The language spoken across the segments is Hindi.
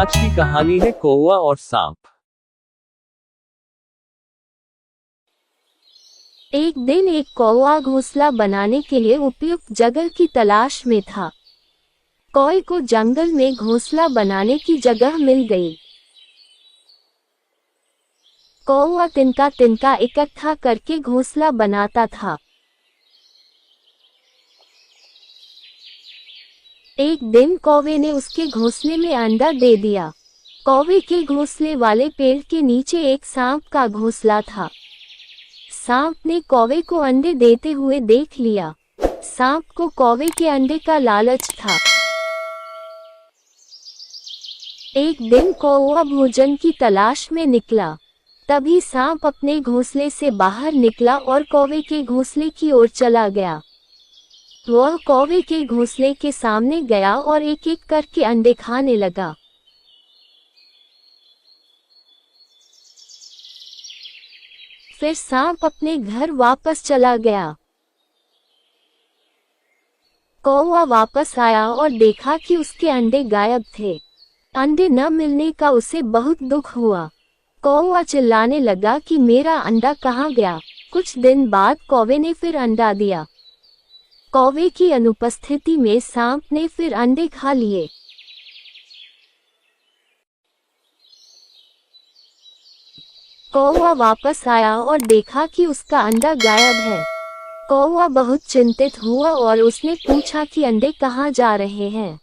आज की कहानी है कौवा और सांप। एक दिन एक कौवा घोंसला बनाने के लिए उपयुक्त जगह की तलाश में था। कौवे को जंगल में घोंसला बनाने की जगह मिल गई। कौवा तिनका तिनका इकट्ठा करके घोंसला बनाता था। एक दिन कौवे ने उसके घोंसले में अंडा दे दिया। कौवे के घोंसले वाले पेड़ के नीचे एक सांप का घोंसला था। सांप ने कौवे को अंडे देते हुए देख लिया। सांप को कौवे के अंडे का लालच था। एक दिन कौवा भोजन की तलाश में निकला। तभी सांप अपने घोंसले से बाहर निकला और कौवे के घोंसले की ओर चला गया। वह कौवे के घोंसले के सामने गया और एक एक करके अंडे खाने लगा। फिर सांप अपने घर वापस चला गया। कौवा वापस आया और देखा कि उसके अंडे गायब थे। अंडे न मिलने का उसे बहुत दुख हुआ। कौवा चिल्लाने लगा कि मेरा अंडा कहाँ गया। कुछ दिन बाद कौवे ने फिर अंडा दिया। कौवे की अनुपस्थिति में सांप ने फिर अंडे खा लिए। कौवा वापस आया और देखा कि उसका अंडा गायब है। कौवा बहुत चिंतित हुआ और उसने पूछा कि अंडे कहाँ जा रहे हैं।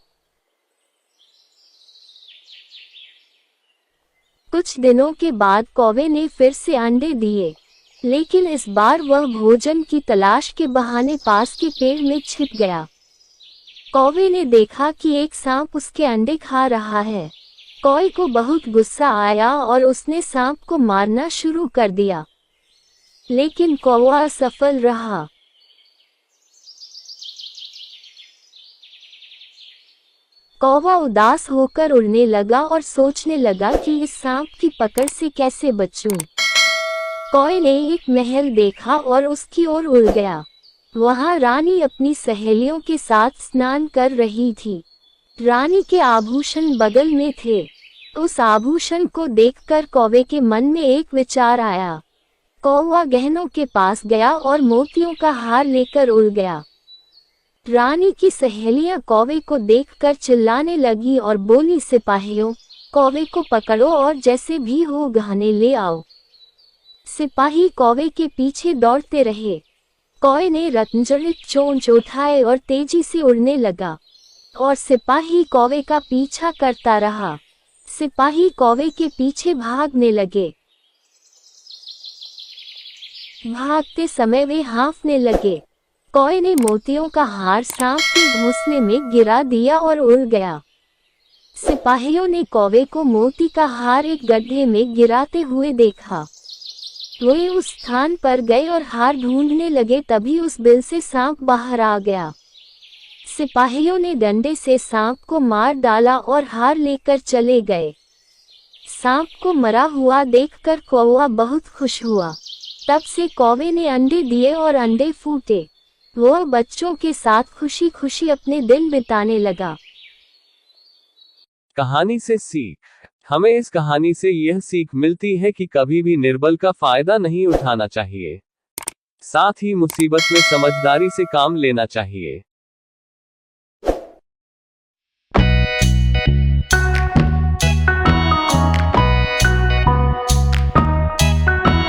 कुछ दिनों के बाद कौवे ने फिर से अंडे दिए, लेकिन इस बार वह भोजन की तलाश के बहाने पास के पेड़ में छिप गया। कौवे ने देखा कि एक सांप उसके अंडे खा रहा है। कौवे को बहुत गुस्सा आया और उसने सांप को मारना शुरू कर दिया, लेकिन कौवा असफल रहा। कौवा उदास होकर उड़ने लगा और सोचने लगा कि इस सांप की पकड़ से कैसे बचूं। कौवे ने एक महल देखा और उसकी ओर उड़ गया। वहां रानी अपनी सहेलियों के साथ स्नान कर रही थी। रानी के आभूषण बगल में थे। उस आभूषण को देखकर कौवे के मन में एक विचार आया। कौवा गहनों के पास गया और मोतियों का हार लेकर उड़ गया। रानी की सहेलियां कौवे को देखकर चिल्लाने लगी और बोली, सिपाहियों, कौवे को पकड़ो और जैसे भी हो गहने ले आओ। सिपाही कौवे के पीछे दौड़ते रहे। कौवे ने रत्नजड़ित चोंच उठाए और तेजी से उड़ने लगा, और सिपाही कौवे का पीछा करता रहा। सिपाही कौवे के पीछे भागने लगे। भागते समय वे हाँफने लगे। कौवे ने मोतियों का हार सांप के घोंसले में गिरा दिया और उड़ गया। सिपाहियों ने कौवे को मोती का हार एक गड्ढे में गिराते हुए देखा। वे उस स्थान पर गए और हार ढूंढने लगे। तभी उस बिल से सांप बाहर आ गया। सिपाहियों ने डंडे से सांप को मार डाला और हार लेकर चले गए। सांप को मरा हुआ देखकर कौवा बहुत खुश हुआ। तब से कौवे ने अंडे दिए और अंडे फूटे। वह बच्चों के साथ खुशी खुशी अपने दिन बिताने लगा। कहानी से सीख। हमें इस कहानी से यह सीख मिलती है कि कभी भी निर्बल का फायदा नहीं उठाना चाहिए। साथ ही मुसीबत में समझदारी से काम लेना चाहिए।